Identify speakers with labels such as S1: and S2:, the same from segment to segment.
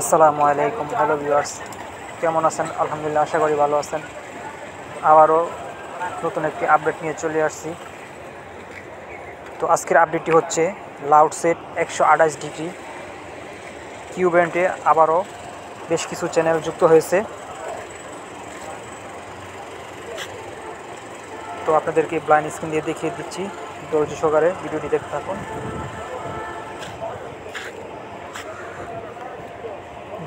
S1: আসসালামু আলাইকুম। Hello viewers, কেমন আছেন? আলহামদুলিল্লাহ, আশা করি ভালো আছেন। আবারও নতুন একটি আপডেট নিয়ে চলে আসছি। তো আজকের আপডেটটি হচ্ছে লাউডসেট 128 ডিগ্রি কিউ ব্যান্ডে আবারও বেশ কিছু চ্যানেল যুক্ত হয়েছে। তো আপনাদেরকে ব্লাইন্ড স্ক্রিন দিয়ে দেখিয়ে দিচ্ছি, ধৈর্য সহকারে ভিডিওটি দেখতে থাকুন।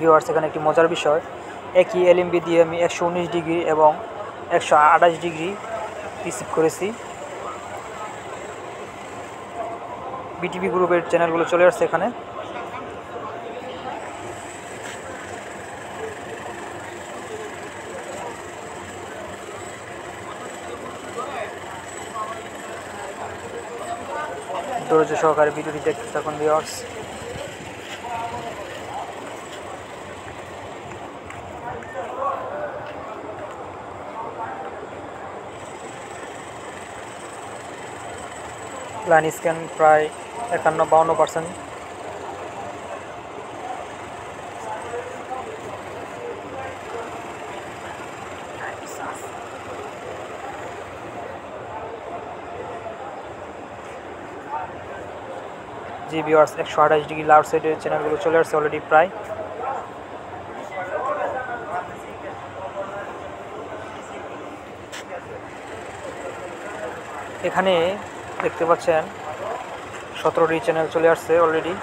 S1: ভিউয়ার্স, এখানে একটি মজার বিষয়, একই এলএমবি দিয়ে আমি 119 ডিগ্রি এবং 128 ডিগ্রি রিসিভ করেছি। বিটিভি গ্রুপের চ্যানেলগুলো চলে আসছে এখানে। ধৈর্য সহকারে ভিডিওটি দেখতে থাকুন ভিউয়ার্স। লাইন স্ক্যান প্রায় 51-52%। জি ভিউয়ার্স, 128 ডিগ্রি লাউড সাইডের চ্যানেলগুলো চলে আসছে অলরেডি প্রায়। এখানে দেখতে পাচ্ছেন 17টি চ্যানেল চলে আসছে অলরেডি।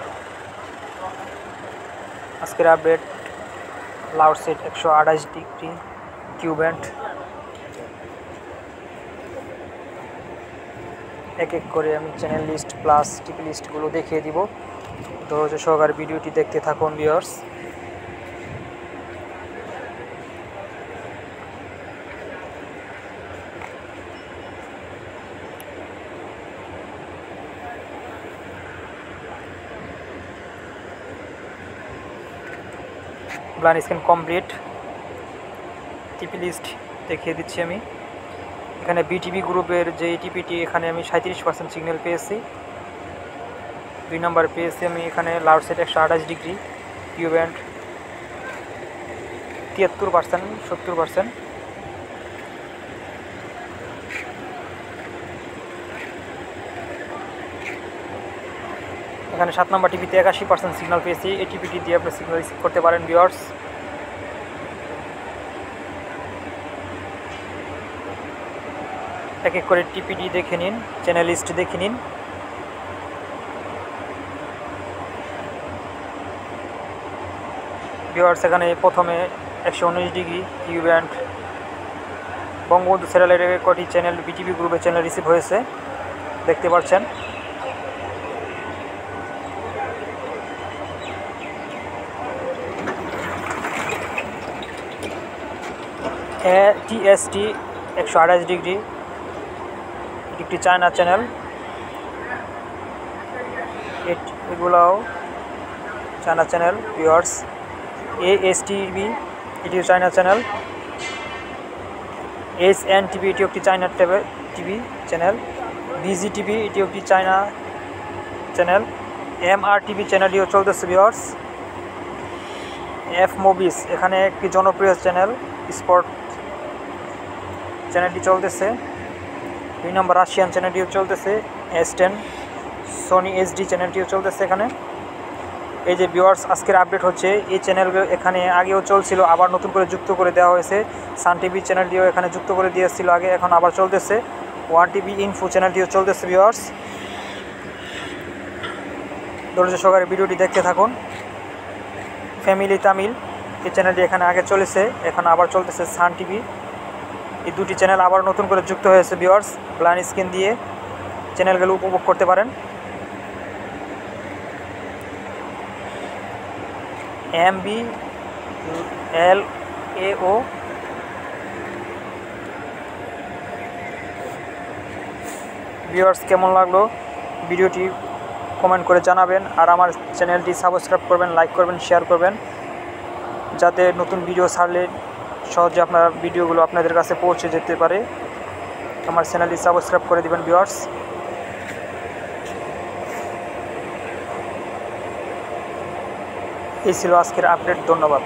S1: আজকের update loud set 128 degree Q band. এক এক করে আমি চ্যানেল লিস্ট প্লাস টিপি লিস্টগুলো দেখিয়ে দিব। ধৈর্য সহকারে ভিডিওটি দেখতে থাকুন ভিউয়ার্স। ব্লাইন্ড স্ক্যান কমপ্লিট, টিপি লিস্ট দেখিয়ে দিচ্ছি আমি। এখানে বিটিভি গ্রুপের যে টিপিটি, এখানে আমি 37% সিগন্যাল পেয়েছি। 2 নম্বর পেয়েছি আমি এখানে loud set 128 degree Q band 73%, 70%। এখানে 7 নম্বর টিভিতে 81% সিগন্যাল পেয়েছি। এই টিপিটি দিয়ে আপনি সিগন্যাল রিসিভ করতে পারেন ভিউয়ার্স। এক এক করে টিপিটি দেখে নিন, চ্যানেল লিস্ট দেখে নিন। ভিউয়ার্স, এখানে প্রথমে 119 ডিগ্রি কিউ ব্যান্ড বঙ্গবন্ধু স্যাটেলাইটের কটি চ্যানেল বিটিভি গ্রুপের চ্যানেল রিসিভ হয়েছে দেখতে পাচ্ছেন। টিএসটি 128 ডিগ্রি, একটি চায়না চ্যানেল। এগুলাও চায়না চ্যানেল ভিউয়ার্স। এএসটিভি, এটিও চায়না চ্যানেল। এসএন টিভি, এটিও একটি China TV channel. Busy TV, এটিও একটি চায়না চ্যানেল। এমআর টিভি চ্যানেলটিও চলতেছে ভিউয়ার্স। এফ মুভিস, এখানে একটি জনপ্রিয় চ্যানেল স্পোর্ট চ্যানেলটি চলতেছে। 2 নম্বর রাশিয়ান চ্যানেলটিও চলতেছে। S10 সোনি এইচডি চ্যানেলটিও চলতেছে এখানে। এই যে ভিউয়ার্স, আজকের আপডেট হচ্ছে এই চ্যানেলগুলো এখানে আগেও চলছিল, আবার নতুন করে যুক্ত করে দেওয়া হয়েছে। সান টিভি চ্যানেলটিও এখানে যুক্ত করে দিয়েছিল আগে, এখন আবার চলতেছে। ওয়ান টিভি ইনফো চ্যানেলটিও চলতেছে ভিউয়ার্স। ধৈর্য সহকারে ভিডিওটি দেখতে থাকুন। ফ্যামিলি তামিল, এই চ্যানেলটি এখানে আগে চলেছে, এখন আবার চলতেছে সান টিভি। এই দুটি চ্যানেল আবার নতুন করে যুক্ত হয়েছে ভিউয়ার্স। ব্লাইন্ড স্ক্রিন দিয়ে চ্যানেলগুলো উপভোগ করতে পারেন। MBLAO, ভিউয়ার্স কেমন লাগলো ভিডিওটি কমেন্ট করে জানাবেন। আর আমার চ্যানেলটি সাবস্ক্রাইব করবেন, লাইক করবেন, শেয়ার করবেন, যাতে নতুন ভিডিও ছাড়লে সহজে আপনার ভিডিওগুলো আপনাদের কাছে পৌঁছে যেতে পারে। আমার চ্যানেলটি সাবস্ক্রাইব করে দিবেন ভিউয়ার্স। এই ছিল আজকের আপডেট। ধন্যবাদ।